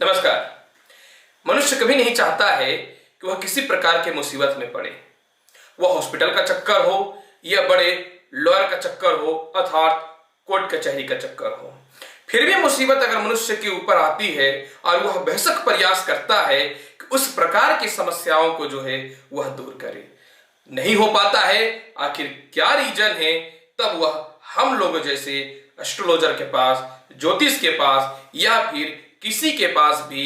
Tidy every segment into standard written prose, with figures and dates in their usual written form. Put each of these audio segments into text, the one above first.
नमस्कार। मनुष्य कभी नहीं चाहता है कि वह किसी प्रकार के मुसीबत में पड़े, वह हॉस्पिटल का चक्कर हो या बड़े लॉयर का चक्कर हो अर्थात कोर्ट कचहरी का चक्कर हो। फिर भी मुसीबत अगर मनुष्य के ऊपर आती है और वह बेशक प्रयास करता है कि उस प्रकार की समस्याओं को जो है वह दूर करे, नहीं हो पाता है। आखिर क्या रीजन है? तब वह हम लोगों जैसे एस्ट्रोलॉजर के पास, ज्योतिष के पास या फिर किसी के पास भी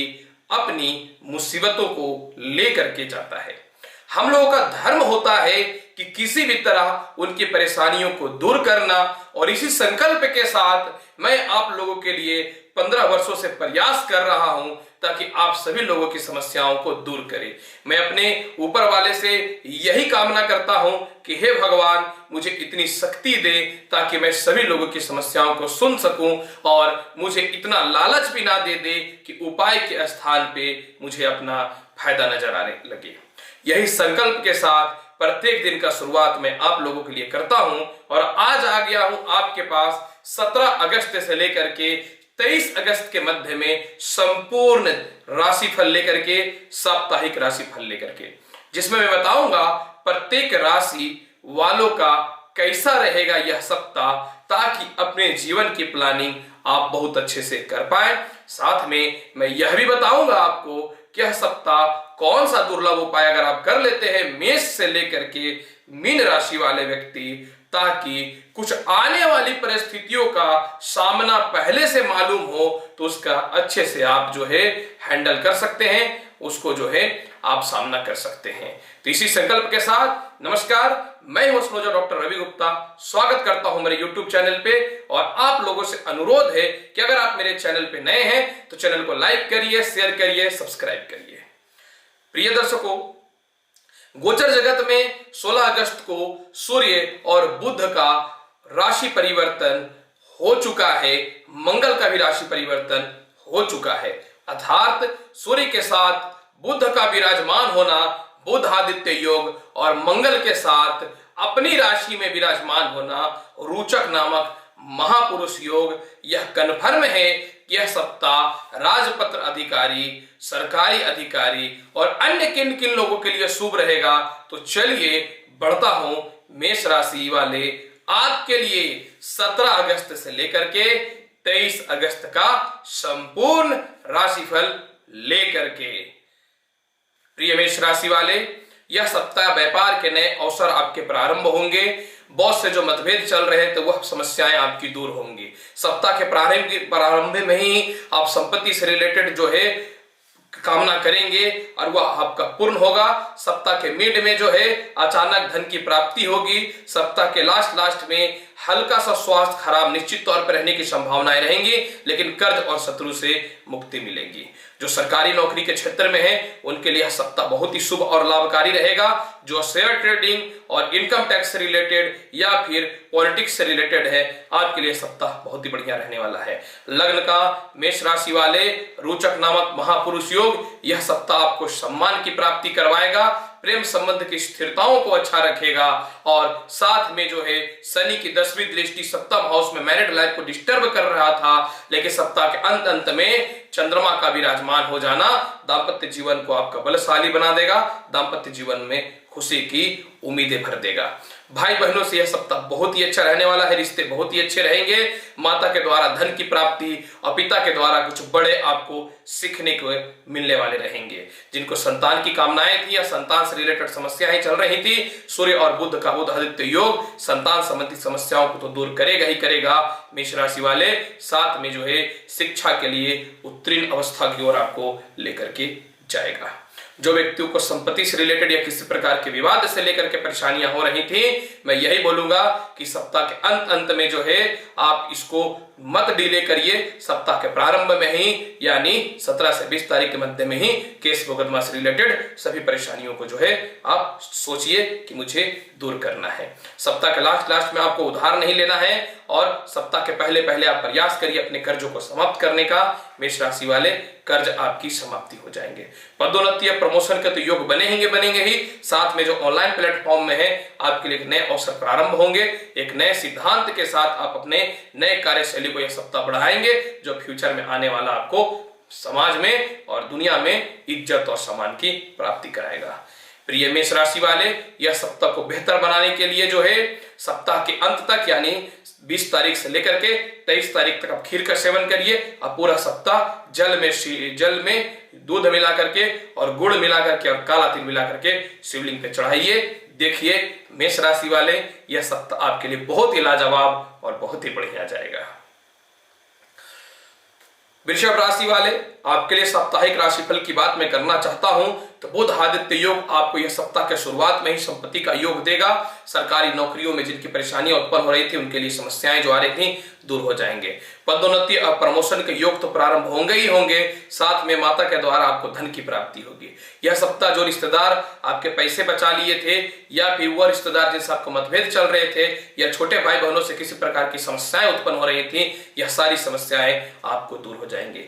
अपनी मुसीबतों को लेकर के जाता है। हम लोगों का धर्म होता है कि किसी भी तरह उनकी परेशानियों को दूर करना, और इसी संकल्प के साथ मैं आप लोगों के लिए 15 वर्षों से प्रयास कर रहा हूं ताकि आप सभी लोगों की समस्याओं को दूर करें। मैं अपने ऊपर वाले से यही कामना करता हूं कि हे भगवान मुझे इतनी शक्ति दे ताकि मैं सभी लोगों की समस्याओं को सुन सकूं, और मुझे इतना लालच भी ना दे दे कि उपाय के स्थान पे मुझे अपना फायदा नजर आने लगे। यही संकल्प के साथ प्रत्येक दिन का शुरुआत मैं आप लोगों के लिए करता हूं, और आज आ गया हूं आपके पास 17 अगस्त से लेकर के 23 अगस्त के मध्य में संपूर्ण राशिफल लेकर के, साप्ताहिक राशिफल लेकर के, जिसमें मैं बताऊंगा प्रत्येक राशि वालों का कैसा रहेगा यह सप्ताह, ताकि अपने जीवन की प्लानिंग आप बहुत अच्छे से कर पाए। साथ में मैं यह भी बताऊंगा आपको कि यह सप्ताह कौन सा दुर्लभ उपाय अगर आप कर लेते हैं मेष से लेकर के मीन राशि वाले व्यक्ति, ताकि कुछ आने वाली परिस्थितियों का सामना पहले से मालूम हो तो उसका अच्छे से आप जो है हैंडल कर सकते हैं, उसको जो है आप सामना कर सकते हैं। तो इसी संकल्प के साथ नमस्कार, मैं हूं एस्ट्रोलॉजर डॉक्टर रवि गुप्ता। स्वागत करता हूं मेरे YouTube चैनल पे, और आप लोगों से अनुरोध है कि अगर आप मेरे चैनल पे नए हैं तो चैनल को लाइक करिए, शेयर करिए, सब्सक्राइब करिए। प्रिय दर्शकों, गोचर जगत में 16 अगस्त को सूर्य और बुध का राशि परिवर्तन हो चुका है, मंगल का भी राशि परिवर्तन हो चुका है। अर्थात सूर्य के साथ बुध का विराजमान होना, बुध आदित्य योग, और मंगल के साथ अपनी राशि में विराजमान होना, रोचक नामक महापुरुष योग, यह कन्फर्म है कि यह सप्ताह राजपत्र अधिकारी, सरकारी अधिकारी और अन्य किन किन लोगों के लिए शुभ रहेगा। तो चलिए बढ़ता हूं मेष राशि वाले आपके लिए 17 अगस्त से लेकर के 23 अगस्त का संपूर्ण राशिफल लेकर के। प्रिय मेष राशि वाले, यह सप्ताह व्यापार के नए अवसर आपके प्रारंभ होंगे। बॉस से जो मतभेद चल रहे थे वह समस्याएं आपकी दूर होंगी। सप्ताह के प्रारंभ में ही आप संपत्ति से रिलेटेड जो है कामना करेंगे और वह आपका पूर्ण होगा। सप्ताह के मिड में जो है अचानक धन की प्राप्ति होगी। सप्ताह के लास्ट में हल्का सा स्वास्थ्य खराब निश्चित तौर पर रहने की संभावनाएं रहेंगी, लेकिन कर्ज और शत्रु से मुक्ति मिलेगी। जो सरकारी नौकरी के क्षेत्र में है उनके लिए यह सप्ताह बहुत ही शुभ और लाभकारी रहेगा। जो शेयर ट्रेडिंग और इनकम टैक्स से रिलेटेड या फिर पॉलिटिक्स से रिलेटेड है, आपके लिए सप्ताह बहुत ही बढ़िया रहने वाला है। लग्न का मेष राशि वाले रोचक नामक महापुरुष योग, यह सप्ताह आपको सम्मान की प्राप्ति करवाएगा, प्रेम संबंध की स्थिरताओं को अच्छा रखेगा, और साथ में जो है शनि की 10वीं दृष्टि सप्तम हाउस में मैरिड लाइफ को डिस्टर्ब कर रहा था, लेकिन सप्ताह के अंत में चंद्रमा का विराजमान हो जाना दाम्पत्य जीवन को आपका बलशाली बना देगा, दाम्पत्य जीवन में खुशी की उम्मीदें भर देगा। भाई बहनों से यह सप्ताह बहुत ही अच्छा रहने वाला है, रिश्ते बहुत ही अच्छे रहेंगे। माता के द्वारा धन की प्राप्ति और पिता के द्वारा कुछ बड़े आपको सीखने को मिलने वाले रहेंगे। जिनको संतान की कामनाएं थी या संतान से रिलेटेड समस्याएं चल रही थी, सूर्य और बुध का बुध आदित्य योग संतान संबंधी समस्याओं को तो दूर करेगा ही करेगा मेष राशि वाले। साथ में जो है शिक्षा के लिए उत्तीर्ण अवस्था की ओर आपको लेकर के जाएगा। जो व्यक्तियों को संपत्ति से रिलेटेड या किसी प्रकार के विवाद से लेकर के परेशानियां हो रही थी, मैं यही बोलूंगा कि सप्ताह के अंत में जो है आप इसको मत डिले करिए। सप्ताह के प्रारंभ में ही यानी 17 से 20 तारीख के मध्य में ही केस मुकदमा से रिलेटेड सभी परेशानियों को जो है आप सोचिए कि मुझे दूर करना है। सप्ताह के लास्ट में आपको उधार नहीं लेना है, और सप्ताह के पहले आप प्रयास करिए अपने कर्जों को समाप्त करने का। मेष राशि वाले कर्ज आपकी समाप्ति हो जाएंगे। पदोन्नति या प्रमोशन के तो योग बनेंगे ही। साथ में जो ऑनलाइन प्लेटफॉर्म में है आपके लिए नए अवसर प्रारंभ होंगे। एक नए सिद्धांत के साथ आप अपने नए कार्यशैली को यह सप्ताह बढ़ाएंगे, जो फ्यूचर में आने वाला आपको समाज में और दुनिया में इज्जत और सम्मान की प्राप्ति कराएगा। प्रिय मेष राशि वाले, यह सप्ताह को बेहतर बनाने के लिए जो है सप्ताह के अंत तक यानी 20 तारीख से लेकर के 23 तारीख तक आप खीर का सेवन करिए। अब पूरा सप्ताह जल में दूध मिला करके और गुड़ मिला करके और काला तिल मिला करके शिवलिंग पे चढ़ाइए। देखिए मेष राशि वाले, यह सप्ताह आपके लिए बहुत ही लाजवाब और बहुत ही बढ़िया जाएगा। वृषभ राशि वाले, आपके लिए साप्ताहिक राशिफल की बात मैं करना चाहता हूं तो बुध आदित्य योग आपको यह सप्ताह के शुरुआत में ही संपत्ति का योग देगा। सरकारी नौकरियों में जिनकी परेशानियां उत्पन्न हो रही थी उनके लिए समस्याएं जो आ रही थी दूर हो जाएंगे। पदोन्नति और प्रमोशन के योग तो प्रारंभ होंगे ही होंगे, साथ में माता के द्वारा आपको धन की प्राप्ति होगी। यह सप्ताह जो रिश्तेदार आपके पैसे बचा लिए थे या फिर वह रिश्तेदार जिनसे आपको मतभेद चल रहे थे या छोटे भाई बहनों से किसी प्रकार की समस्याएं उत्पन्न हो रही थी, यह सारी समस्याएं आपको दूर हो जाएंगे।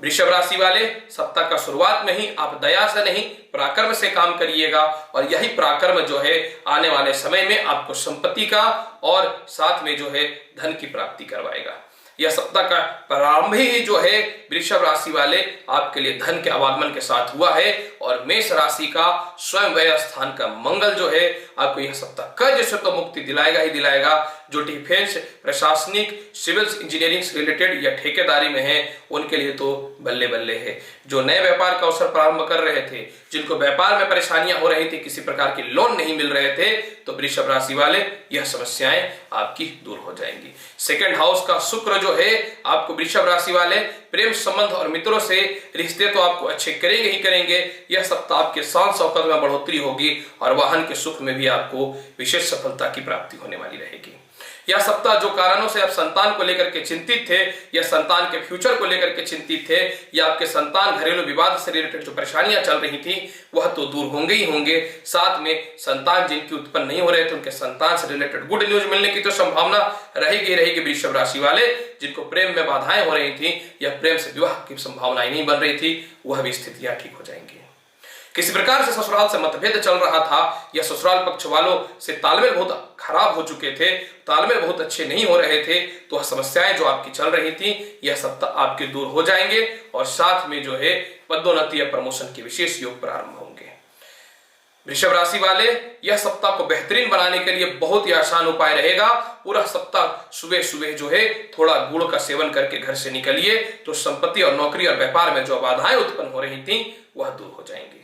वृषभ राशि वाले, सप्ताह का शुरुआत में ही आप दया से नहीं पराक्रम से काम करिएगा और यही पराक्रम जो है आने वाले समय में आपको संपत्ति का और साथ में जो है धन की प्राप्ति करवाएगा। यह सप्ताह का प्रारंभ ही जो है वृषभ राशि वाले आपके लिए धन के आवागमन के साथ हुआ है और मेष राशि का स्वयं व्यय स्थान का मंगल जो है आपको यह सप्ताह कर्ज से तो मुक्ति दिलाएगा ही दिलाएगा। जो डिफेंस, प्रशासनिक, सिविल इंजीनियरिंग से रिलेटेड या ठेकेदारी में है उनके लिए तो बल्ले बल्ले है। जो नए व्यापार का अवसर प्रारंभ कर रहे थे, जिनको व्यापार में परेशानियां हो रही थी, किसी प्रकार की लोन नहीं मिल रहे थे, तो वृषभ राशि वाले यह समस्याएं आपकी दूर हो जाएंगी। सेकंड हाउस का शुक्र जो है आपको वृषभ राशि वाले प्रेम संबंध और मित्रों से रिश्ते तो आपको अच्छे करेंगे ही करेंगे। यह सप्ताह आपके शान शौकत में बढ़ोतरी होगी और वाहन के सुख में भी आपको विशेष सफलता की प्राप्ति होने वाली रहेगी। यह सप्ताह जो कारणों से आप संतान को लेकर के चिंतित थे या संतान के फ्यूचर को लेकर के चिंतित थे या आपके संतान घरेलू विवाद से रिलेटेड जो परेशानियां चल रही थी वह तो दूर होंगे ही होंगे। साथ में संतान जिनकी उत्पन्न नहीं हो रहे थे उनके संतान से रिलेटेड गुड न्यूज मिलने की तो संभावना रहेगी। वृषभ राशि वाले जिनको प्रेम में बाधाएं हो रही थी या प्रेम से विवाह की संभावनाएं नहीं बन रही थी, वह भी स्थितियां ठीक हो जाएंगी। किसी प्रकार से ससुराल से मतभेद चल रहा था या ससुराल पक्ष वालों से तालमेल बहुत खराब हो चुके थे, तालमेल बहुत अच्छे नहीं हो रहे थे, तो वह समस्याएं जो आपकी चल रही थी यह सप्ताह आपके दूर हो जाएंगे और साथ में जो है पदोन्नति या प्रमोशन के विशेष योग प्रारंभ होंगे। वृषभ राशि वाले, यह सप्ताह को बेहतरीन बनाने के लिए बहुत ही आसान उपाय रहेगा। पूरा सप्ताह सुबह सुबह जो है थोड़ा गुड़ का सेवन करके घर से निकलिए तो संपत्ति और नौकरी और व्यापार में जो बाधाएं उत्पन्न हो रही थी वह दूर हो जाएंगी।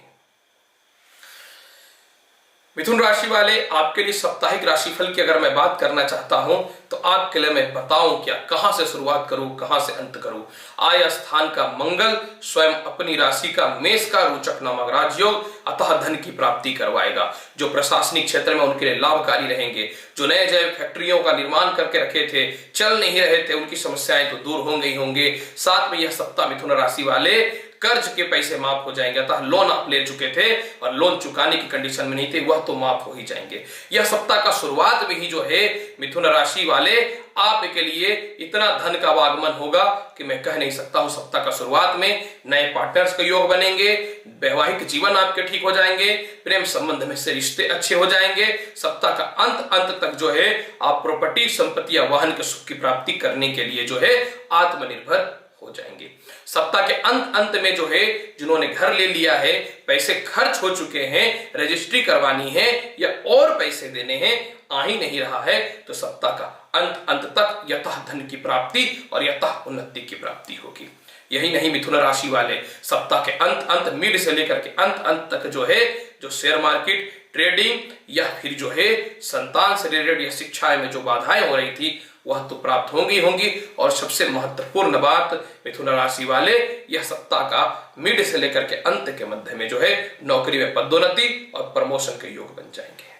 मिथुन राशि वाले, आपके लिए साप्ताहिक राशिफल की अगर मैं बात करना चाहता हूं तो आपके लिए मैं बताऊं क्या, कहां से शुरुआत करूं, कहां से अंत करूं। आय स्थान का मंगल स्वयं अपनी राशि का मेष का रोचक नामक राजयोग अतः धन की प्राप्ति करवाएगा। जो प्रशासनिक क्षेत्र में उनके लिए लाभकारी रहेंगे। जो नए जैव फैक्ट्रियों का निर्माण करके रखे थे, चल नहीं रहे थे, उनकी समस्याएं तो दूर होंगे ही होंगे। साथ में यह सप्ताह मिथुन राशि वाले कर्ज के पैसे माफ हो जाएंगे। अतः लोन आप ले चुके थे और लोन चुकाने की कंडीशन में नहीं थे, वह तो माफ हो ही जाएंगे। यह सप्ताह का शुरुआत में ही जो है मिथुन राशि वाले आपके लिए इतना धन का आगमन होगा कि मैं कह नहीं सकता हूं। सप्ताह का शुरुआत में नए पार्टनर्स के योग बनेंगे, वैवाहिक जीवन आपके ठीक हो जाएंगे, प्रेम संबंध में से रिश्ते अच्छे हो जाएंगे। सप्ताह का अंत तक जो है आप प्रॉपर्टी, संपत्ति या वाहन के सुख की प्राप्ति करने के लिए जो है आत्मनिर्भर हो जाएंगे। सप्ताह के अंत में जो है जिन्होंने घर ले लिया है, पैसे खर्च हो चुके हैं, रजिस्ट्री करवानी है या और पैसे देने हैं, आ ही नहीं रहा है, तो सप्ताह का अंत तक यतः धन की प्राप्ति और यतः उन्नति की प्राप्ति होगी। यही नहीं मिथुन राशि वाले, सप्ताह के अंत मिड से लेकर के अंत तक जो है जो शेयर मार्केट, ट्रेडिंग या फिर जो है संतान से रिलेटेड या शिक्षा में जो बाधाएं हो रही थी वह तो प्राप्त होंगी। और सबसे महत्वपूर्ण बात मिथुन राशि वाले, यह सप्ताह का मिड से लेकर के अंत के मध्य में जो है नौकरी में पदोन्नति और प्रमोशन के योग बन जाएंगे।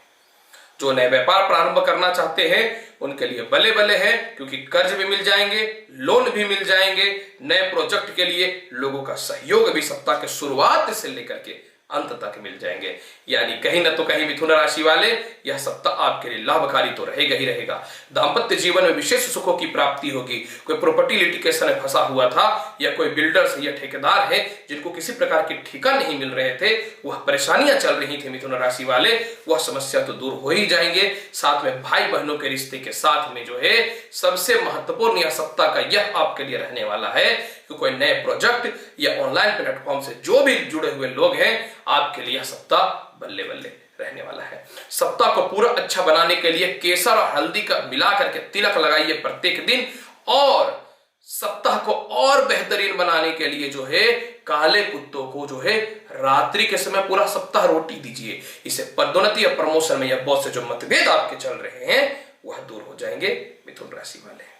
जो नए व्यापार प्रारंभ करना चाहते हैं उनके लिए बल्ले बल्ले है, क्योंकि कर्ज भी मिल जाएंगे, लोन भी मिल जाएंगे। नए प्रोजेक्ट के लिए लोगों का सहयोग भी सप्ताह के शुरुआत से लेकर के अंत तक मिल जाएंगे। यानी कहीं ना तो कहीं मिथुन राशि वाले यह सप्ताह आपके लिए लाभकारी तो रहेगा ही रहेगा। दांपत्य जीवन में विशेष सुखों की प्राप्ति होगी। कोई प्रॉपर्टी लिटिगेशन में फंसा हुआ था या कोई बिल्डर्स या ठेकेदार है जिनको किसी प्रकार की ठेका नहीं मिल रहे थे, वह परेशानियां चल रही थी मिथुन राशि वाले, वह समस्या तो दूर हो ही जाएंगे। साथ में भाई बहनों के रिश्ते के साथ में जो है सबसे महत्वपूर्ण यह सप्ताह का यह आपके लिए रहने वाला है कि कोई नए प्रोजेक्ट या ऑनलाइन प्लेटफॉर्म से जो भी जुड़े हुए लोग हैं, आपके लिए यह सप्ताह बल्ले बल्ले रहने वाला है। सप्ताह को पूरा अच्छा बनाने के लिए केसर और हल्दी का मिला करके तिलक लगाइए प्रत्येक दिन, और सप्ताह को और बेहतरीन बनाने के लिए जो है काले कुत्तों को जो है रात्रि के समय पूरा सप्ताह रोटी दीजिए। इससे पदोन्नति या प्रमोशन में या बॉस से जो मतभेद आपके चल रहे हैं वह दूर हो जाएंगे। मिथुन राशि वाले,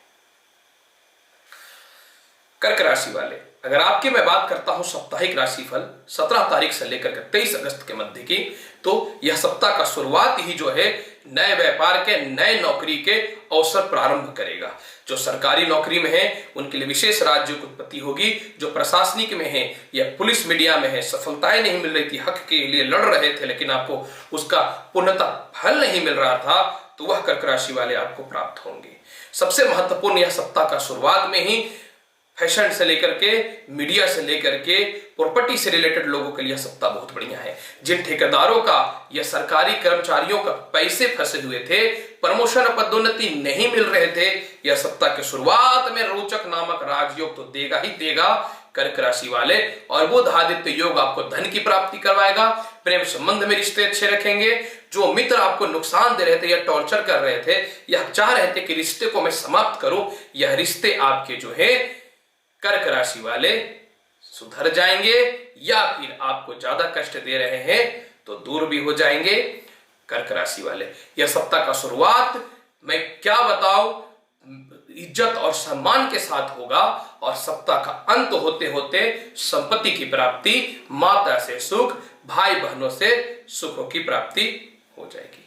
कर्क राशि वाले, अगर आपकी मैं बात करता हूं साप्ताहिक राशिफल 17 तारीख से लेकर के 23 अगस्त के मध्य की, तो यह सप्ताह का शुरुआत ही जो है नए व्यापार के, नए नौकरी के अवसर प्रारंभ करेगा। जो सरकारी नौकरी में है उनके लिए विशेष राज्य की उत्पत्ति होगी। जो प्रशासनिक में है या पुलिस मीडिया में है, सफलताएं नहीं मिल रही थी, हक के लिए लड़ रहे थे लेकिन आपको उसका पूर्णतः फल नहीं मिल रहा था, तो वह कर्क राशि वाले आपको प्राप्त होंगे। सबसे महत्वपूर्ण यह सप्ताह का शुरुआत में ही फैशन से लेकर के, मीडिया से लेकर के, प्रॉपर्टी से रिलेटेड लोगों के लिए सप्ताह बहुत बढ़िया है। जिन ठेकेदारों का या सरकारी कर्मचारियों का पैसे फंसे हुए थे, प्रमोशन और पदोन्नति नहीं मिल रहे थे, यह सप्ताह के शुरुआत में रोचक नामक राजयोग तो देगा ही देगा कर्क राशि वाले। और बुध आदित्य योग आपको धन की प्राप्ति करवाएगा। प्रेम संबंध में रिश्ते अच्छे रखेंगे। जो मित्र आपको नुकसान दे रहे थे या टॉर्चर कर रहे थे या चाह रहे थे कि रिश्ते को मैं समाप्त करूं, यह रिश्ते आपके जो है कर्क राशि वाले सुधर जाएंगे, या फिर आपको ज्यादा कष्ट दे रहे हैं तो दूर भी हो जाएंगे। कर्क राशि वाले, यह सप्ताह का शुरुआत मैं क्या बताऊं, इज्जत और सम्मान के साथ होगा, और सप्ताह का अंत होते होते संपत्ति की प्राप्ति, माता से सुख, भाई बहनों से सुखों की प्राप्ति हो जाएगी।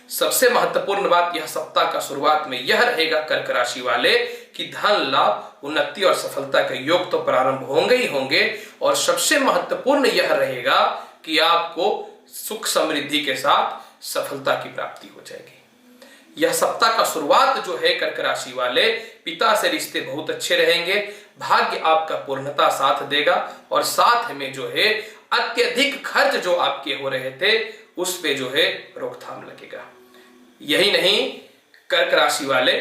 सबसे महत्वपूर्ण बात यह सप्ताह का शुरुआत में यह रहेगा कर्क राशि वाले कि धन लाभ, उन्नति और सफलता के योग तो प्रारंभ होंगे ही होंगे, और सबसे महत्वपूर्ण यह रहेगा कि आपको सुख समृद्धि के साथ सफलता की प्राप्ति हो जाएगी। यह सप्ताह का शुरुआत जो है कर्क राशि वाले, पिता से रिश्ते बहुत अच्छे रहेंगे, भाग्य आपका पूर्णता साथ देगा, और साथ में जो है अत्यधिक खर्च जो आपके हो रहे थे उस पे जो है रोकथाम लगेगा। यही नहीं, कर्क राशि वाले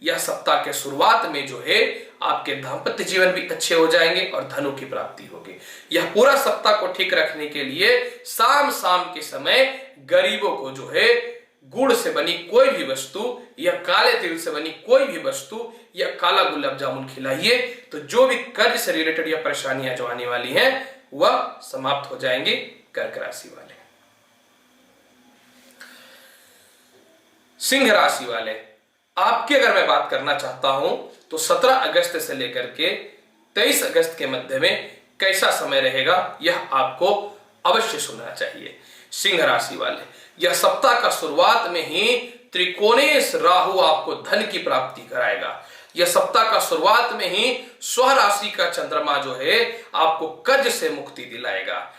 यह सप्ताह के शुरुआत में जो है आपके दांपत्य जीवन भी अच्छे हो जाएंगे और धनों की प्राप्ति होगी। यह पूरा सप्ताह को ठीक रखने के लिए शाम के समय गरीबों को जो है गुड़ से बनी कोई भी वस्तु या काले तिल से बनी कोई भी वस्तु या काला गुलाब जामुन खिलाइए, तो जो भी कर्ज से रिलेटेड या परेशानियां जो आने वाली हैं वह समाप्त हो जाएंगी। कर्क राशि वाले, सिंह राशि वाले, आपकी अगर मैं बात करना चाहता हूं तो 17 अगस्त से लेकर के 23 अगस्त के मध्य में कैसा समय रहेगा यह आपको अवश्य सुनना चाहिए। सिंह राशि वाले, यह सप्ताह का शुरुआत में ही त्रिकोणेश राहु आपको धन की प्राप्ति कराएगा। यह सप्ताह का शुरुआत में ही स्वराशि का चंद्रमा जो है आपको कर्ज से मुक्ति दिलाएगा।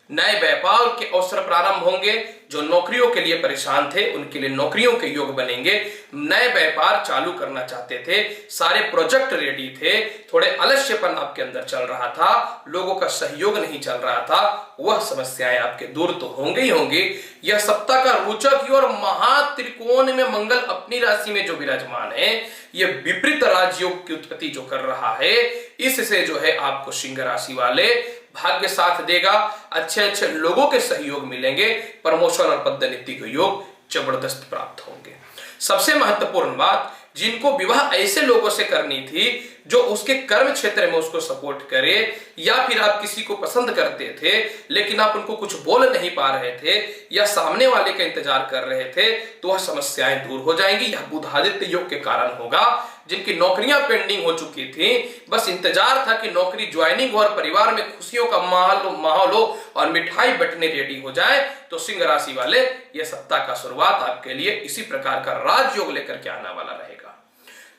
नए व्यापार के अवसर प्रारंभ होंगे। जो नौकरियों के लिए परेशान थे उनके लिए नौकरियों के योग बनेंगे। नए व्यापार चालू करना चाहते थे, सारे प्रोजेक्ट रेडी थे, थोड़े आलस्यपन आपके अंदर चल रहा था, लोगों का सहयोग नहीं चल रहा था, वह समस्याएं आपके दूर तो होंगे ही होंगे। यह सप्ताह का रोचक और महात्रिकोण में मंगल अपनी राशि में जो विराजमान है, यह विपरीत राजयोग की उत्पत्ति जो कर रहा है, इससे जो है आपको सिंह राशि वाले भाग्य साथ देगा। अच्छे अच्छे लोगों के सहयोग मिलेंगे। प्रमोशन और पदोन्नति के योग जबरदस्त प्राप्त होंगे। सबसे महत्वपूर्ण बात, जिनको विवाह ऐसे लोगों से करनी थी जो उसके कर्म क्षेत्र में उसको सपोर्ट करे, या फिर आप किसी को पसंद करते थे लेकिन आप उनको कुछ बोल नहीं पा रहे थे या सामने वाले का इंतजार कर रहे थे, तो वह समस्याएं दूर हो जाएंगी। यह बुध आदित्य योग के कारण होगा। जिनकी नौकरियां पेंडिंग हो चुकी थी, बस इंतजार था कि नौकरी ज्वाइनिंग हो और परिवार में खुशियों का माहौल हो और मिठाई बंटने रेडी हो जाए, तो सिंह राशि वाले यह सप्ताह का शुरुआत आपके लिए इसी प्रकार का राजयोग लेकर के आने वाला रहेगा।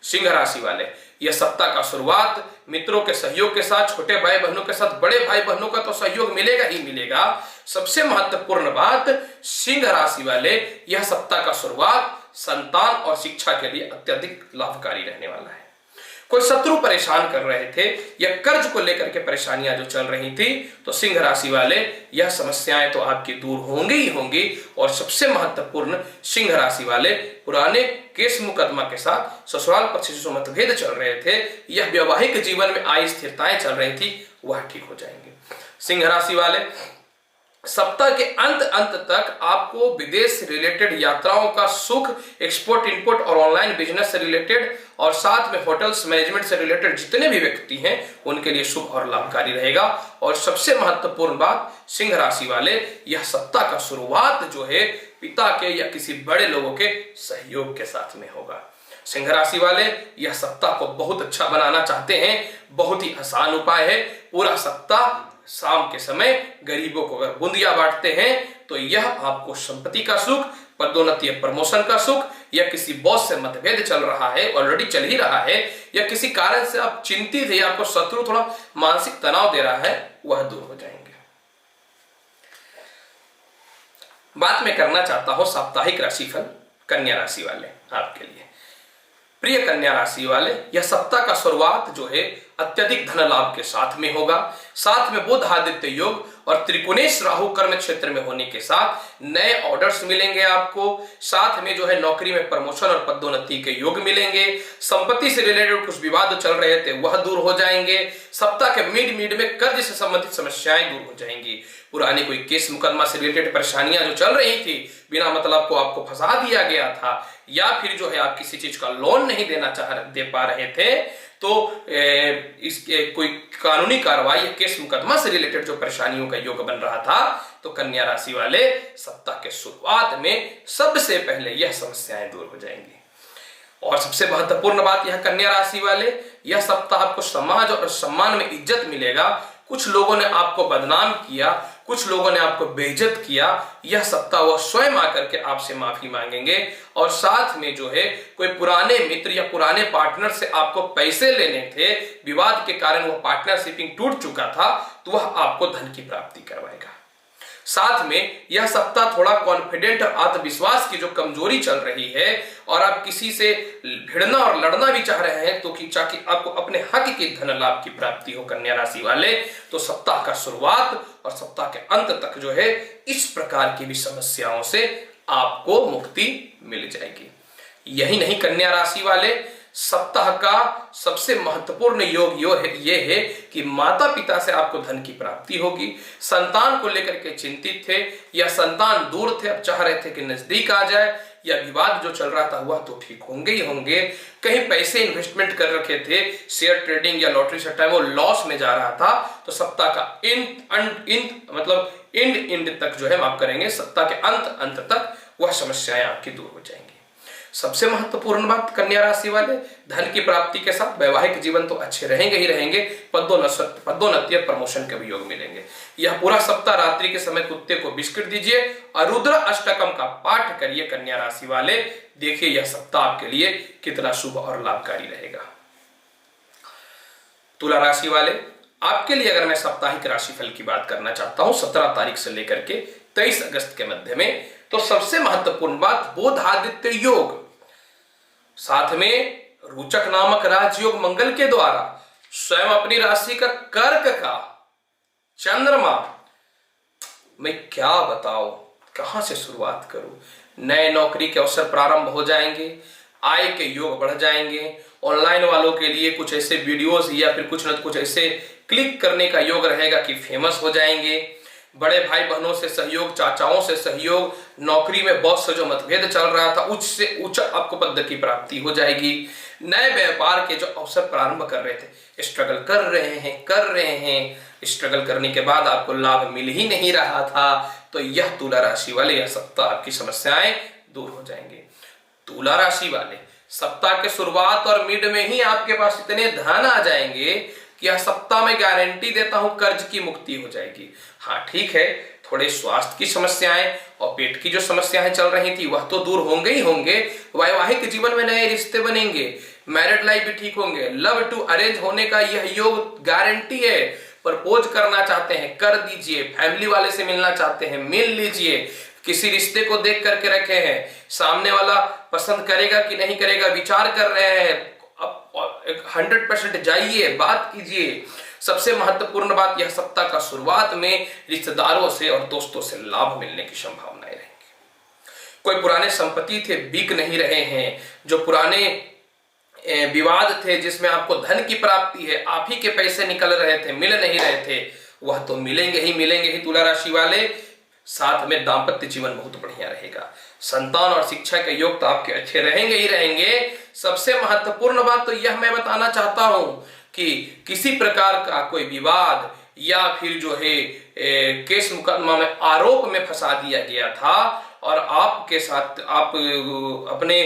सिंह राशि वाले, यह सप्ताह का शुरुआत मित्रों के सहयोग के साथ, छोटे भाई बहनों के साथ, बड़े भाई बहनों का तो सहयोग मिलेगा ही मिलेगा। सबसे महत्वपूर्ण बात, सिंह राशि वाले, यह सप्ताह का शुरुआत संतान और शिक्षा के लिए अत्यधिक लाभकारी रहने वाला है। कोई शत्रु परेशान कर रहे थे या कर्ज को लेकर के परेशानियां जो चल रही थी, तो सिंह राशि वाले यह समस्याएं तो आपकी दूर होंगी ही होंगी। और सबसे महत्वपूर्ण, सिंह राशि वाले पुराने केस मुकदमा के साथ ससुराल पक्ष से जो मतभेद चल रहे थे, यह वैवाहिक जीवन में अस्थिरताएं चल रही थी, वह ठीक हो जाएंगे। सिंह राशि वाले, सप्ताह के अंत तक आपको विदेश से रिलेटेड यात्राओं का सुख, एक्सपोर्ट इंपोर्ट और ऑनलाइन बिजनेस से रिलेटेड और साथ में होटल्स मैनेजमेंट से रिलेटेड जितने भी व्यक्ति हैं उनके लिए शुभ और लाभकारी रहेगा। और सबसे महत्वपूर्ण बात, सिंह राशि वाले, यह सप्ताह का शुरुआत जो है पिता के या किसी बड़े लोगों के सहयोग के साथ में होगा। सिंह राशि वाले, यह सप्ताह को बहुत अच्छा बनाना चाहते हैं, बहुत ही आसान उपाय है। पूरा सप्ताह शाम के समय गरीबों को अगर बूंदिया बांटते हैं तो यह आपको संपत्ति का सुख, पदोन्नति या प्रमोशन का सुख, या किसी बॉस से मतभेद चल रहा है, ऑलरेडी चल ही रहा है, या किसी कारण से आप चिंतित है, आपको शत्रु थोड़ा मानसिक तनाव दे रहा है, वह दूर हो जाएंगे। बात मैं करना चाहता हूं साप्ताहिक राशिफल कन्या राशि वाले आपके लिए। प्रिय कन्या राशि वाले, यह सप्ताह का शुरुआत जो है अत्यधिक धन लाभ के साथ में होगा। साथ में बुध आदित्य योग और त्रिकोणेश राहु कर्म क्षेत्र में होने के साथ नए ऑर्डर्स मिलेंगे आपको। साथ में जो है नौकरी में प्रमोशन और पदोन्नति के योग मिलेंगे। संपत्ति से रिलेटेड कुछ विवाद चल रहे थे वह दूर हो जाएंगे। सप्ताह के मिड में कर्ज से संबंधित समस्याएं दूर हो जाएंगी। पुरानी कोई केस मुकदमा से रिलेटेड परेशानियां जो चल रही थी, बिना मतलब को आपको फंसा दिया गया था, या फिर जो है आप किसी चीज का लोन नहीं दे पा रहे थे, तो इसके कोई कानूनी कार्रवाई या केस मुकदमा से रिलेटेड जो परेशानियों का योग बन रहा था, तो कन्या राशि वाले सप्ताह के शुरुआत में सबसे पहले यह समस्याएं दूर हो जाएंगी। और सबसे महत्वपूर्ण बात, यह कन्या राशि वाले, यह सप्ताह आपको समाज और सम्मान में इज्जत मिलेगा। कुछ लोगों ने आपको बदनाम किया, कुछ लोगों ने आपको बेइज्जत किया, यह सप्ताह वह स्वयं आकर के आपसे माफी मांगेंगे। और साथ में जो है कोई पुराने मित्र या पुराने पार्टनर से आपको पैसे लेने थे, विवाद के कारण वह पार्टनरशिपिंग टूट चुका था, तो वह आपको धन की प्राप्ति करवाएगा। साथ में यह सप्ताह थोड़ा कॉन्फिडेंट और आत्मविश्वास की जो कमजोरी चल रही है और आप किसी से भिड़ना और लड़ना भी चाह रहे हैं, तो कि ताकि आपको अपने हक के धन लाभ की प्राप्ति हो कन्या राशि वाले, तो सप्ताह का शुरुआत और सप्ताह के अंत तक जो है इस प्रकार की भी समस्याओं से आपको मुक्ति मिल जाएगी। यही नहीं कन्या राशि वाले, सप्ताह का सबसे महत्वपूर्ण योग ये है कि माता पिता से आपको धन की प्राप्ति होगी। संतान को लेकर के चिंतित थे या संतान दूर थे, अब चाह रहे थे कि नजदीक आ जाए, या विवाद जो चल रहा था वह तो ठीक होंगे ही होंगे। कहीं पैसे इन्वेस्टमेंट कर रखे थे, शेयर ट्रेडिंग या लॉटरी सट्टा, वो लॉस में जा रहा था, तो सप्ताह का एंड तक जो है माफ करेंगे, सप्ताह के अंत तक वह समस्याएं आपकी दूर हो जाएंगी। सबसे महत्वपूर्ण बात कन्या राशि वाले, धन की प्राप्ति के साथ वैवाहिक जीवन तो अच्छे रहेंगे ही रहेंगे, पदोन्नति और प्रमोशन के भी योग मिलेंगे। यह पूरा सप्ताह रात्रि के समय कुत्ते को बिस्किट दीजिए और रुद्र अष्टकम का पाठ करिए कन्या राशि वाले। देखिए यह सप्ताह आपके लिए कितना शुभ और लाभकारी रहेगा। तुला राशि वाले, आपके लिए अगर मैं साप्ताहिक राशिफल की बात करना चाहता हूं 17 तारीख से लेकर के 23 अगस्त के मध्य में, तो सबसे महत्वपूर्ण बात बुध आदित्य योग, साथ में रोचक नामक राजयोग मंगल के द्वारा स्वयं अपनी राशि का कर्क का चंद्रमा, मैं क्या बताऊं, कहां से शुरुआत करूं। नए नौकरी के अवसर प्रारंभ हो जाएंगे, आय के योग बढ़ जाएंगे। ऑनलाइन वालों के लिए कुछ ऐसे वीडियोस या फिर कुछ न कुछ ऐसे क्लिक करने का योग रहेगा कि फेमस हो जाएंगे। बड़े भाई बहनों से सहयोग, चाचाओं से सहयोग, नौकरी में बॉस से जो मतभेद चल रहा था उच्च से उच्च आपको पद की प्राप्ति हो जाएगी। नए व्यापार के जो अवसर प्रारंभ कर रहे थे, स्ट्रगल कर रहे हैं, स्ट्रगल करने के बाद आपको लाभ मिल ही नहीं रहा था, तो यह तुला राशि वाले यह सप्ताह आपकी समस्याएं दूर हो जाएंगे। तुला राशि वाले, सप्ताह के शुरुआत और मिड में ही आपके पास इतने धन आ जाएंगे कि यह सप्ताह में गारंटी देता हूं कर्ज की मुक्ति हो जाएगी। हाँ ठीक है, थोड़े स्वास्थ्य की समस्याएं और पेट की जो समस्याएं चल रही थी वह तो दूर होंगे ही होंगे। वैवाहिक जीवन में नए रिश्ते बनेंगे, मैरिड लाइफ भी ठीक होंगे। लव टू अरेंज होने का यह योग गारंटी है। प्रपोज करना चाहते हैं कर दीजिए, फैमिली वाले से मिलना चाहते हैं मिल लीजिए, किसी रिश्ते को देख करके रखे हैं, सामने वाला पसंद करेगा कि नहीं करेगा विचार कर रहे हैं, अब 100% जाइए बात कीजिए। सबसे महत्वपूर्ण बात, यह सप्ताह का शुरुआत में रिश्तेदारों से और दोस्तों से लाभ मिलने की संभावनाएं रहेंगी। कोई पुराने संपत्ति थे बिक नहीं रहे हैं, जो पुराने विवाद थे जिसमें आपको धन की प्राप्ति है, आप ही के पैसे निकल रहे थे मिल नहीं रहे थे, वह तो मिलेंगे ही तुला राशि वाले। साथ में दाम्पत्य जीवन बहुत बढ़िया रहेगा। संतान और शिक्षा के योग तो आपके अच्छे रहेंगे ही रहेंगे। सबसे महत्वपूर्ण बात तो यह मैं बताना चाहता हूं कि किसी प्रकार का कोई विवाद या फिर जो है केस मुकदमा में आरोप में फंसा दिया गया था और आपके साथ आप अपने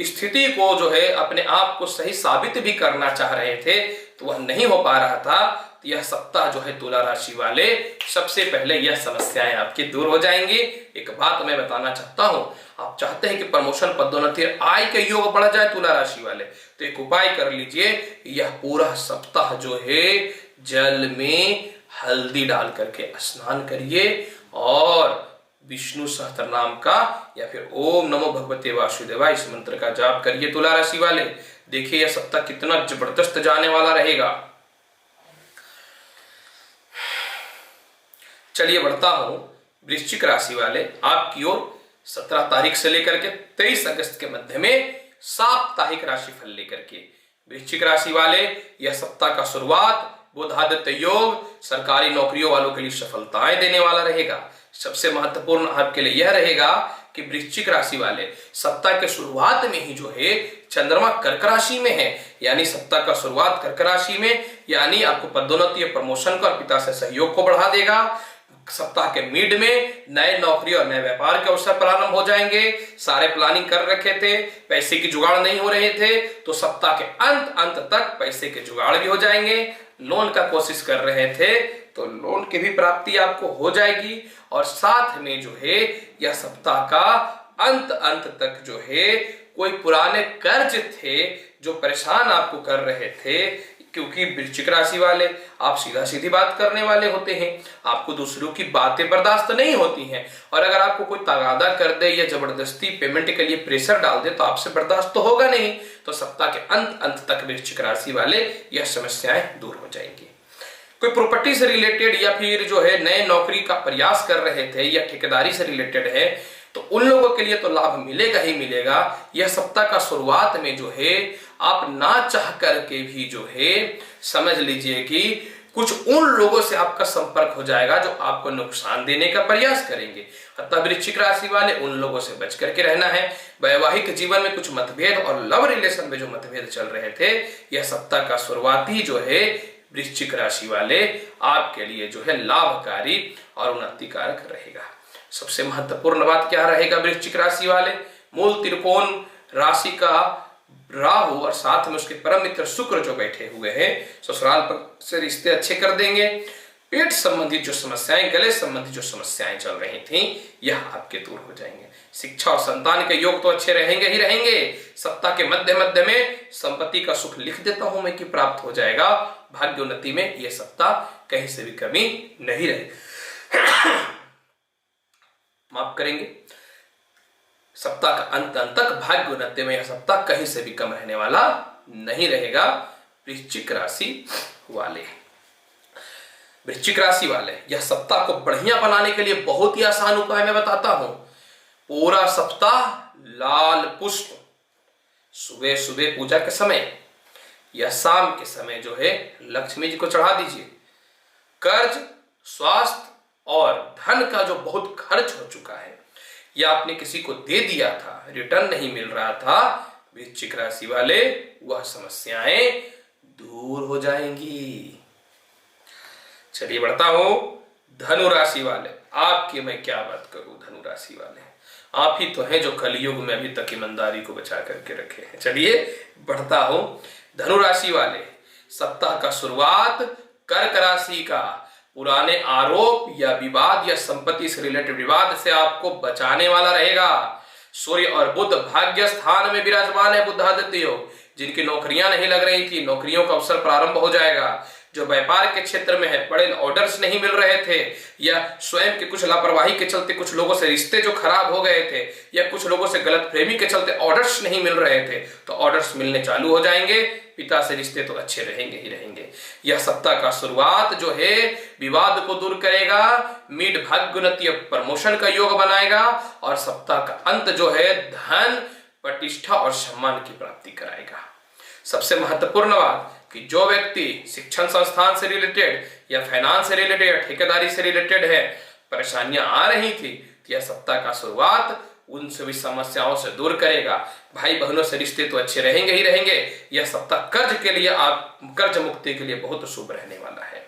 स्थिति को जो है अपने आप को सही साबित भी करना चाह रहे थे तो वह नहीं हो पा रहा था, तो यह सप्ताह जो है तुला राशि वाले सबसे पहले यह समस्याएं आपकी दूर हो जाएंगी। एक बात मैं बताना चाहता हूं, आप चाहते हैं कि प्रमोशन पदोन्नति आय के योग बढ़ जाए तुला राशि वाले, तो एक उपाय कर लीजिए। यह पूरा सप्ताह जो है जल में हल्दी डाल करके स्नान करिए और विष्णु सहस्त्र नाम का या फिर ओम नमो भगवते वासुदेवाय इस मंत्र का जाप करिए तुला राशि वाले। देखिए यह सप्ताह कितना जबरदस्त जाने वाला रहेगा। चलिए बढ़ता हूं वृश्चिक राशि वाले आपकी ओर 17 तारीख से लेकर के 23 अगस्त के मध्य में साप्ताहिक राशिफल लेकर के। वृश्चिक राशि वाले यह सप्ताह का शुरुआत बुधादित्य योग सरकारी नौकरियों वालों के लिए सफलताएं देने वाला रहेगा। सबसे महत्वपूर्ण आपके लिए यह रहेगा कि वृश्चिक राशि वाले सप्ताह के शुरुआत में ही जो है चंद्रमा कर्क राशि में है, यानी सप्ताह का शुरुआत कर्क राशि में, यानी आपको पदोन्नति या प्रमोशन को और पिता से सहयोग को बढ़ा देगा। सप्ताह के मिड में नए नौकरी और नए व्यापार के अवसर प्रारंभ हो जाएंगे। सारे प्लानिंग कर रखे थे, पैसे की जुगाड़ नहीं हो रहे थे, तो सप्ताह के अंत तक पैसे के जुगाड़ भी हो जाएंगे। लोन का कोशिश कर रहे थे तो लोन की भी प्राप्ति आपको हो जाएगी और साथ में जो है यह सप्ताह का अंत तक जो है कोई पुराने कर्ज थे जो परेशान आपको कर रहे थे, क्योंकि वृश्चिक राशि वाले आप सीधा सीधी बात करने वाले होते हैं, आपको दूसरों की बातें बर्दाश्त नहीं होती हैं और अगर आपको कोई तगादा कर दे या जबरदस्ती पेमेंट के लिए प्रेशर डाल दे तो आपसे बर्दाश्त तो होगा नहीं। तो सप्ताह के अंत तक वृश्चिक राशि वाले यह समस्याएं दूर हो जाएंगी। कोई प्रॉपर्टी से रिलेटेड या फिर जो है नए नौकरी का प्रयास कर रहे थे या ठेकेदारी से रिलेटेड है तो उन लोगों के लिए तो लाभ मिलेगा ही मिलेगा। यह सप्ताह का शुरुआत में जो है आप ना चाह करके भी जो है समझ लीजिए कि कुछ उन लोगों से आपका संपर्क हो जाएगा जो आपको नुकसान देने का प्रयास करेंगे। अतः वृश्चिक राशि वाले उन लोगों से बच करके रहना है। वैवाहिक जीवन में कुछ मतभेद और लव रिलेशन में जो मतभेद चल रहे थे, यह सप्ताह का शुरुआती जो है वृश्चिक राशि वाले आपके लिए जो है लाभकारी और उन्नतिकारक रहेगा। सबसे महत्वपूर्ण बात क्या रहेगा वृश्चिक राशि वाले, मूल त्रिकोण राशि का राहु और साथ में उसके परम मित्र शुक्र जो बैठे हुए हैं ससुराल से रिश्ते अच्छे कर देंगे। पेट संबंधित जो समस्याएं, गले संबंधित जो समस्याएं चल रही थी, यह आपके दूर हो जाएंगे। शिक्षा और संतान के योग तो अच्छे रहेंगे ही रहेंगे। सप्ताह के मध्य में संपत्ति का सुख लिख देता हूं मैं कि प्राप्त हो जाएगा। भाग्योन्नति में यह सप्ताह कहीं से भी कमी नहीं रहेगी। माफ करेंगे, सप्ताह का अंत तक भाग्योन्नति में यह सप्ताह कहीं से भी कम रहने वाला नहीं रहेगा। वृश्चिक राशि वाले यह सप्ताह को बढ़िया बनाने के लिए बहुत ही आसान उपाय मैं बताता हूं। पूरा सप्ताह लाल पुष्प सुबह सुबह पूजा के समय या शाम के समय जो है लक्ष्मी जी को चढ़ा दीजिए। कर्ज, स्वास्थ्य और धन का जो बहुत खर्च हो चुका है या आपने किसी को दे दिया था, रिटर्न नहीं मिल रहा था, वृश्चिक राशि वाले वह समस्याएं दूर हो जाएंगी। चलिए बढ़ता हूं धनु राशि वाले आपकी मैं क्या बात करूं। धनु राशि वाले आप ही तो हैं जो कलयुग में अभी तक ईमानदारी को बचा करके रखे हैं। चलिए बढ़ता हूं धनु राशि वाले, सप्ताह का शुरुआत कर्क राशि का पुराने आरोप या विवाद या संपत्ति से रिलेटेड विवाद से आपको बचाने वाला रहेगा। सूर्य और बुध भाग्य स्थान में विराजमान है बुधादित्य योग, जिनकी नौकरियां नहीं लग रही थी, नौकरियों का अवसर प्रारंभ हो जाएगा। जो व्यापार के क्षेत्र में है, बड़े ऑर्डर्स नहीं मिल रहे थे, या स्वयं के कुछ लापरवाही के चलते कुछ लोगों से रिश्ते जो खराब हो गए थे, या कुछ लोगों से गलतफहमी के चलते ऑर्डर्स नहीं मिल रहे थे, तो ऑर्डर्स मिलने चालू हो जाएंगे। पिता से रिश्ते तो अच्छे रहेंगे ही रहेंगे। यह सप्ताह का शुरुआत जो है विवाद को दूर करेगा, मीट भाग्योन्नति प्रमोशन का योग बनाएगा, और सप्ताह का अंत जो है धन, प्रतिष्ठा और सम्मान की प्राप्ति कराएगा। सबसे महत्वपूर्ण बात कि जो व्यक्ति शिक्षण संस्थान से रिलेटेड या फाइनेंस से रिलेटेड या ठेकेदारी से रिलेटेड है, परेशानियां आ रही थी, तो यह सप्ताह का शुरुआत उन सभी समस्याओं से दूर करेगा। भाई बहनों से रिश्ते तो अच्छे रहेंगे ही रहेंगे। यह सप्ताह कर्ज के लिए, आप कर्ज मुक्ति के लिए बहुत शुभ रहने वाला है।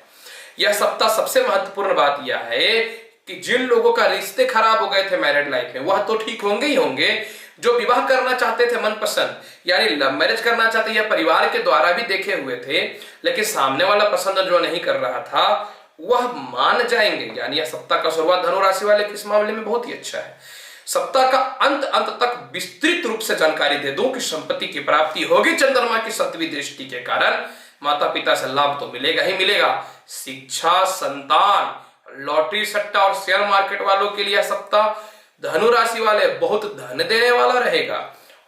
यह सप्ताह सबसे महत्वपूर्ण बात यह है कि जिन लोगों का रिश्ते खराब हो गए थे मैरिड लाइफ में, वह तो ठीक होंगे ही होंगे। जो विवाह करना चाहते थे मनपसंद, यानी लव मैरिज करना चाहते या परिवार के द्वारा भी देखे हुए थे, लेकिन सामने वाला पसंद जो नहीं कर रहा था, वह मान जाएंगे। यानी यह सप्ताह का शुरुआत धनु राशि वाले के इस मामले में बहुत ही अच्छा है। सप्ताह का अंत तक विस्तृत रूप से जानकारी दे दूं कि संपत्ति की प्राप्ति होगी चंद्रमा की 7वीं दृष्टि के कारण। माता पिता से लाभ तो मिलेगा ही मिलेगा। शिक्षा, संतान, लॉटरी, सट्टा और शेयर मार्केट वालों के लिए सप्ताह धनु राशि वाले बहुत धन देने वाला रहेगा।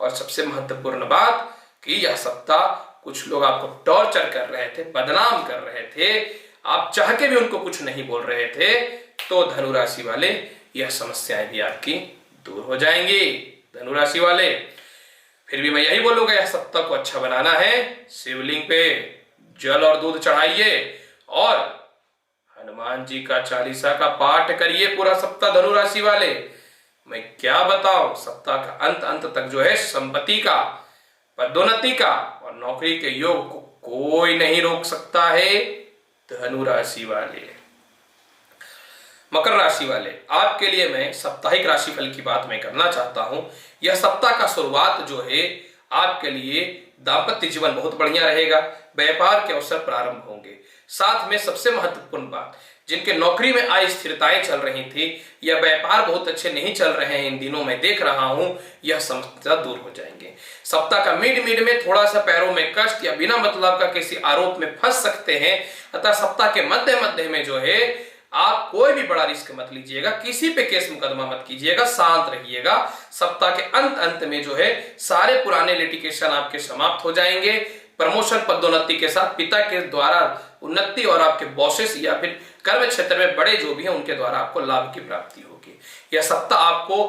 और सबसे महत्वपूर्ण बात कि यह सप्ताह कुछ लोग आपको टॉर्चर कर रहे थे, बदनाम कर रहे थे, आप चाह के भी उनको कुछ नहीं बोल रहे थे, तो धनु राशि वाले यह समस्याएं भी आपकी दूर हो जाएंगी। धनु राशि वाले, फिर भी मैं यही बोलूंगा, यह सप्ताह को अच्छा बनाना है। शिवलिंग पे जल और दूध चढ़ाइए और हनुमान जी का चालीसा का पाठ करिए पूरा सप्ताह धनु राशि वाले। मैं क्या बताऊं, सप्ताह का अंत तक जो है संपत्ति का, पदोन्नति का और नौकरी के योग को कोई नहीं रोक सकता है। धनु राशि वाले, मकर राशि वाले, आपके लिए मैं साप्ताहिक राशिफल की बात मैं करना चाहता हूं। यह सप्ताह का शुरुआत जो है आपके लिए दाम्पत्य जीवन बहुत बढ़िया रहेगा, व्यापार के अवसर प्रारंभ होंगे। साथ में सबसे महत्वपूर्ण बात, जिनके नौकरी में अस्थिरताएं चल रही थी या व्यापार बहुत अच्छे नहीं चल रहे हैं, इन दिनों मैं देख रहा हूं, यह समस्या दूर हो जाएंगे। सप्ताह का मिड में थोड़ा सा पैरों में कष्ट या बिना मतलब का किसी आरोप में फंस सकते हैं, अतः सप्ताह के मध्य में जो है आप कोई भी बड़ा रिस्क मत लीजिएगा, किसी पे केस मुकदमा मत कीजिएगा, शांत रहिएगा। सप्ताह के अंत में जो है सारे पुराने लिटिगेशन आपके समाप्त हो जाएंगे। प्रमोशन, पदोन्नति के साथ पिता के द्वारा उन्नति और आपके बॉसेस या फिर कर्म क्षेत्र में बड़े जो भी हैं उनके द्वारा आपको लाभ की प्राप्ति होगी। यह सप्ताह आपको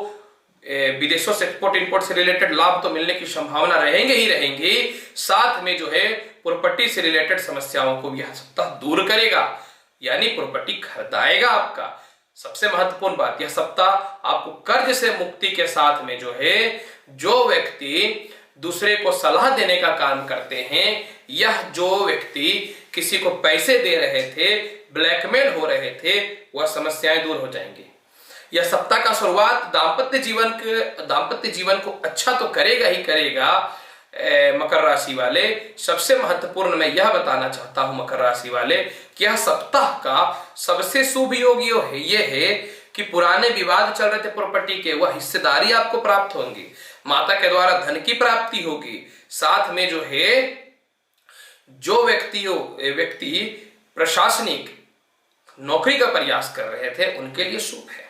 विदेशों से एक्सपोर्ट इंपोर्ट से रिलेटेड लाभ तो मिलने की संभावना रहेंगे ही रहेंगी। साथ में जो है प्रॉपर्टी से रिलेटेड समस्याओं को यह सप्ताह दूर करेगा, यानी प्रॉपर्टी खरीदाएगा आपका। सबसे महत्वपूर्ण बात, यह सप्ताह आपको कर्ज से मुक्ति के साथ में जो है, जो व्यक्ति दूसरे को सलाह देने का काम करते हैं, यह जो व्यक्ति किसी को पैसे दे रहे थे, ब्लैकमेल हो रहे थे, वह समस्याएं दूर हो जाएंगी। यह सप्ताह का शुरुआत दाम्पत्य जीवन को अच्छा तो करेगा ही करेगा। मकर राशि वाले, सबसे महत्वपूर्ण मैं यह बताना चाहता हूं मकर राशि वाले कि यह सप्ताह का सबसे शुभ योग यह है कि पुराने विवाद चल रहे थे प्रॉपर्टी के, वह हिस्सेदारी आपको प्राप्त होंगी, माता के द्वारा धन की प्राप्ति होगी। साथ में जो है जो व्यक्ति प्रशासनिक नौकरी का प्रयास कर रहे थे उनके लिए शुभ है।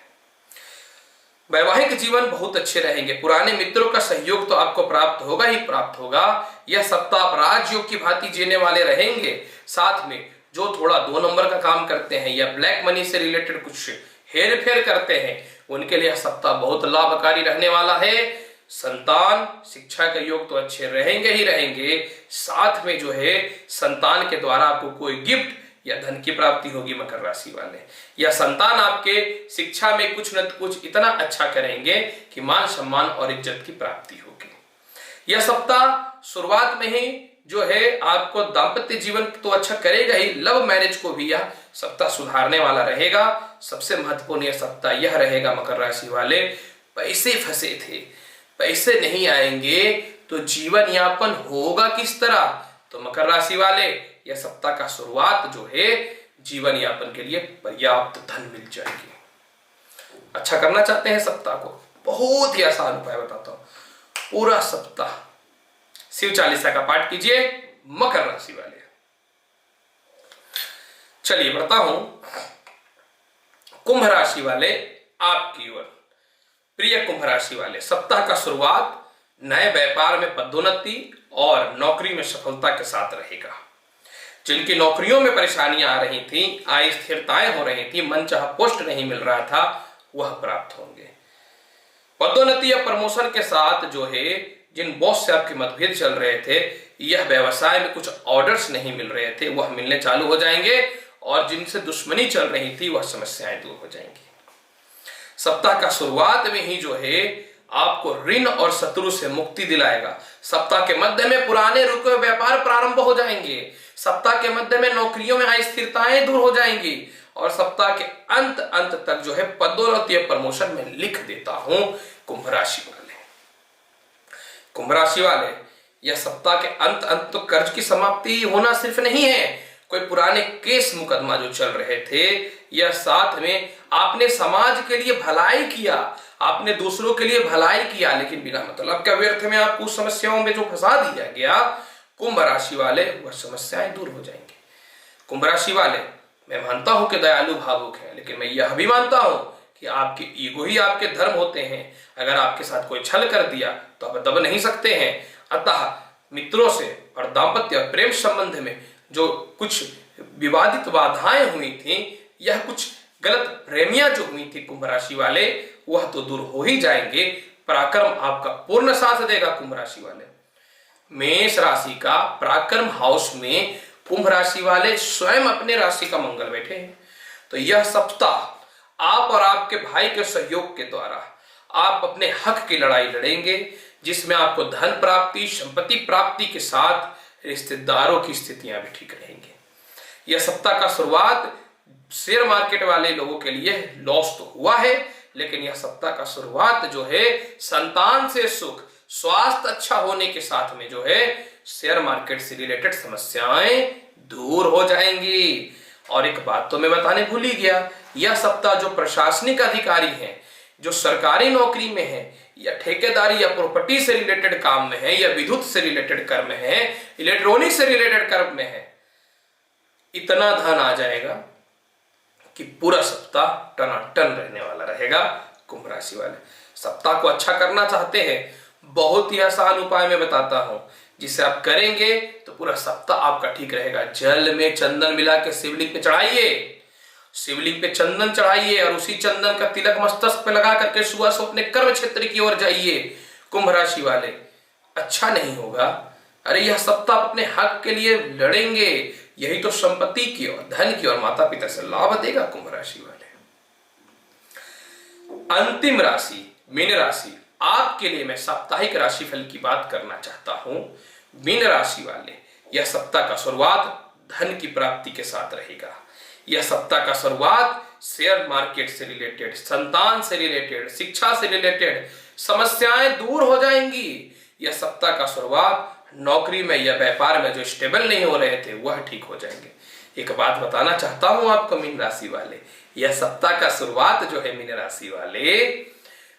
वैवाहिक जीवन बहुत अच्छे रहेंगे, पुराने मित्रों का सहयोग तो आपको प्राप्त होगा ही प्राप्त होगा। यह सप्ताह आप राजयोग की भांति जीने वाले रहेंगे। साथ में जो थोड़ा 2 नंबर का काम करते हैं या ब्लैक मनी से रिलेटेड कुछ हेर फेर करते हैं, उनके लिए यह सप्ताह बहुत लाभकारी रहने वाला है। संतान, शिक्षा के योग तो अच्छे रहेंगे ही रहेंगे। साथ में जो है संतान के द्वारा आपको कोई गिफ्ट या धन की प्राप्ति होगी मकर राशि वाले। या संतान आपके शिक्षा में कुछ न कुछ इतना अच्छा करेंगे कि मान सम्मान और इज्जत की प्राप्ति होगी। यह सप्ताह शुरुआत में ही जो है आपको दाम्पत्य जीवन तो अच्छा करेगा ही, लव मैरिज को भी यह सप्ताह सुधारने वाला रहेगा। सबसे महत्वपूर्ण यह सप्ताह यह रहेगा मकर राशि वाले, पैसे फंसे थे, पैसे नहीं आएंगे तो जीवन यापन होगा किस तरह। तो मकर राशि वाले, यह सप्ताह का शुरुआत जो है जीवन यापन के लिए पर्याप्त धन मिल जाएगी। अच्छा करना चाहते हैं सप्ताह को, बहुत ही आसान उपाय बताता हूं। पूरा सप्ताह शिव चालीसा का पाठ कीजिए मकर राशि वाले। चलिए बढ़ता हूं कुंभ राशि वाले आपकी ओर। प्रिय कुंभ राशि वाले, सप्ताह का शुरुआत नए व्यापार में पदोन्नति और नौकरी में सफलता के साथ रहेगा। जिनकी नौकरियों में परेशानियां आ रही थी, अस्थिरताएं हो रही थी, मनचाहा पोस्ट नहीं मिल रहा था, वह प्राप्त होंगे। पदोन्नति या प्रमोशन के साथ जो है, जिन बॉस से आपके मतभेद चल रहे थे, यह व्यवसाय में कुछ ऑर्डर्स नहीं मिल रहे थे, वह मिलने चालू हो जाएंगे और जिनसे दुश्मनी चल रही थी वह समस्याएं दूर हो जाएंगी। सप्ताह का शुरुआत में ही जो है आपको ऋण और शत्रु से मुक्ति दिलाएगा। सप्ताह के मध्य में पुराने रुके हुए व्यापार प्रारंभ हो जाएंगे। सप्ताह के मध्य में नौकरियों में अस्थिरताएं दूर हो जाएंगी और सप्ताह के अंत तक जो है पदोन्नति या प्रमोशन में लिख देता हूं कुंभ राशि वाले। कुंभ राशि वाले, यह सप्ताह के अंत तो कर्ज की समाप्ति होना सिर्फ नहीं है, कोई पुराने केस मुकदमा जो चल रहे थे, यह साथ में आपने समाज के लिए भलाई किया, आपने दूसरों के लिए भलाई किया, लेकिन बिना मतलब के व्यर्थ में आपको समस्याओं में जो फंसा दिया गया, कुंभ राशि वाले, वह समस्याएं दूर हो जाएंगी। कुंभ राशि वाले, मैं मानता हूं कि दयालु भावुक है, लेकिन मैं यह भी मानता हूं कि आपके ईगो ही आपके धर्म होते हैं। अगर आपके साथ कोई छल कर दिया तो आप दब नहीं सकते हैं। अतः मित्रों से और दाम्पत्य और प्रेम संबंध में जो कुछ विवादित बाधाएं हुई थी, यह कुछ गलत प्रेमियां जो हुई थी कुंभ राशि वाले, वह तो दूर हो ही जाएंगे। पराक्रम आपका पूर्ण साथ देगा कुंभ राशि वाले। मेष राशि का पराक्रम हाउस में कुंभ राशि वाले स्वयं अपने राशि का मंगल बैठे हैं। तो यह सप्ताह आप और आपके भाई के सहयोग के द्वारा आप अपने हक की लड़ाई लड़ेंगे, जिसमें आपको धन प्राप्ति, संपत्ति प्राप्ति के साथ रिश्तेदारों की स्थितियां भी ठीक रहेंगी। यह सप्ताह का शुरुआत शेयर मार्केट वाले लोगों के लिए लॉस तो हुआ है, लेकिन यह सप्ताह का शुरुआत जो है संतान से सुख, स्वास्थ्य अच्छा होने के साथ में जो है शेयर मार्केट से रिलेटेड समस्याएं दूर हो जाएंगी। और एक बात तो मैं बताने भूल ही गया, यह सप्ताह जो प्रशासनिक अधिकारी हैं, जो सरकारी नौकरी में है या ठेकेदारी या प्रॉपर्टी से रिलेटेड काम में है या विद्युत से रिलेटेड कर्म है, इलेक्ट्रॉनिक से रिलेटेड कर्म में है, इतना धन आ जाएगा कि पूरा सप्ताह टनाटन रहने वाला रहेगा। कुंभ राशि वाले सप्ताह को अच्छा करना चाहते हैं, बहुत ही आसान उपाय मैं बताता हूं, जिसे आप करेंगे तो पूरा सप्ताह आपका ठीक रहेगा। जल में चंदन मिला के शिवलिंग पे चढ़ाइए, शिवलिंग पे चंदन चढ़ाइए और उसी चंदन का तिलक मस्तक पे लगा करके सुबह से अपने कर्म क्षेत्र की ओर जाइए। कुंभ राशि वाले, अच्छा नहीं होगा? अरे यह सप्ताह अपने हक के लिए लड़ेंगे, यही तो संपत्ति की और धन की और माता पिता से लाभ देगा कुंभ राशि वाले। अंतिम राशि मीन राशि, आपके लिए मैं साप्ताहिक राशिफल की बात करना चाहता हूं। मीन राशि वाले, यह सप्ताह का शुरुआत धन की प्राप्ति के साथ रहेगा। यह सप्ताह का शुरुआत शेयर मार्केट से रिलेटेड, संतान से रिलेटेड, शिक्षा से रिलेटेड समस्याएं दूर हो जाएंगी। यह सप्ताह का शुरुआत नौकरी में या व्यापार में जो स्टेबल नहीं हो रहे थे वह ठीक हो जाएंगे। एक बात बताना चाहता हूं आपको मीन राशि वाले, यह सप्ताह का शुरुआत जो है मीन राशि वाले,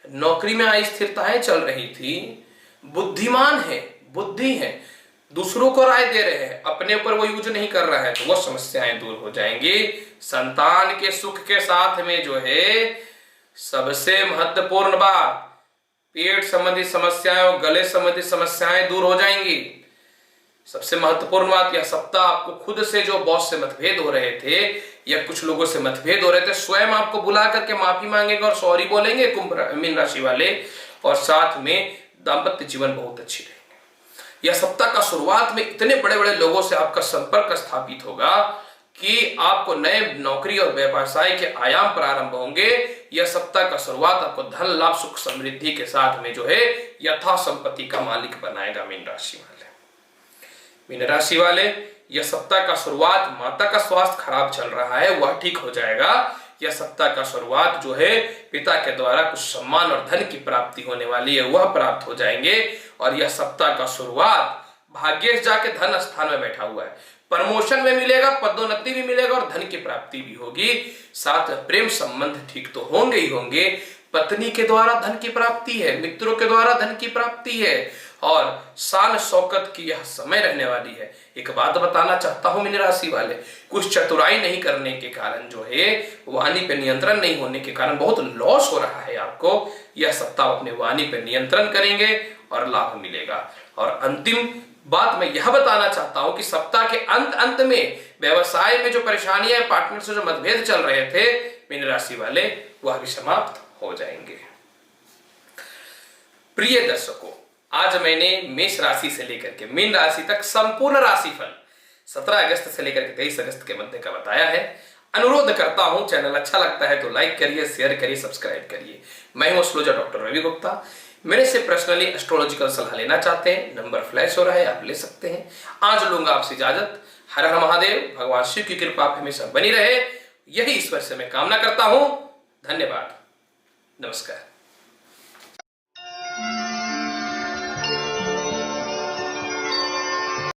नौकरी में अस्थिरताएं चल रही थी, बुद्धिमान है, बुद्धि है, दूसरों को राय दे रहे हैं, अपने ऊपर वो यूज नहीं कर रहा है, तो वह समस्याएं दूर हो जाएंगी। संतान के सुख के साथ में जो है सबसे महत्वपूर्ण बात, पेट संबंधी समस्याएं और गले संबंधी समस्याएं दूर हो जाएंगी। सबसे महत्वपूर्ण बात, यह सप्ताह आपको खुद से जो बॉस से मतभेद हो रहे थे या कुछ लोगों से मतभेद हो रहे थे, स्वयं आपको बुला करके माफी मांगेंगे और सॉरी बोलेंगे कुंभ मीन राशि वाले, और साथ में दाम्पत्य जीवन बहुत अच्छी रहेंगे। यह सप्ताह का शुरुआत में इतने बड़े बड़े लोगों से आपका संपर्क स्थापित होगा कि आपको नए नौकरी और व्यवसाय के आयाम प्रारंभ होंगे। यह सप्ताह का शुरुआत आपको धन लाभ सुख समृद्धि के साथ में जो है यथा संपत्ति का मालिक बनाएगा मीन राशि वाले। मीन राशि वाले, यह सप्ताह का शुरुआत, माता का स्वास्थ्य खराब चल रहा है वह ठीक हो जाएगा। यह सप्ताह का शुरुआत जो है पिता के द्वारा कुछ सम्मान और धन की प्राप्ति होने वाली है, वह प्राप्त हो जाएंगे। और यह सप्ताह का शुरुआत, भाग्येश जाके धन स्थान में बैठा हुआ है, प्रमोशन में मिलेगा, पदोन्नति भी मिलेगा और धन की प्राप्ति भी होगी। साथ प्रेम संबंध ठीक तो होंगे ही होंगे, पत्नी के द्वारा धन की प्राप्ति है, मित्रों के द्वारा धन की प्राप्ति है, और शान शौकत की यह समय रहने वाली है। एक बात बताना चाहता हूं मीन राशि वाले, कुछ चतुराई नहीं करने के कारण जो है, वाणी पे नियंत्रण नहीं होने के कारण बहुत लॉस हो रहा है आपको। यह सप्ताह अपने वाणी पे नियंत्रण करेंगे और लाभ मिलेगा। और अंतिम बात मैं यह बताना चाहता हूं कि सप्ताह के अंत में व्यवसाय में जो परेशानियां, पार्टनर से जो मतभेद चल रहे थे मीन राशि वाले, वह भी समाप्त हो जाएंगे। प्रिय दर्शकों, आज मैंने मेष राशि से लेकर के मीन राशि तक संपूर्ण राशिफल 17 अगस्त से लेकर के 23 अगस्त के मध्य का बताया है। अनुरोध करता हूं, चैनल अच्छा लगता है तो लाइक करिए, शेयर करिए, सब्सक्राइब करिए। मैं हूं एस्ट्रोलॉजर डॉक्टर रवि गुप्ता। मेरे से पर्सनली एस्ट्रोलॉजिकल सलाह लेना चाहते हैं, नंबर फ्लैश हो रहा है, आप ले सकते हैं। आज लूंगा आपसे इजाजत। हर हर महादेव। भगवान शिव की कृपा आप हमेशा बनी रहे, यही ईश्वर से मैं कामना करता हूं। धन्यवाद। नमस्कार।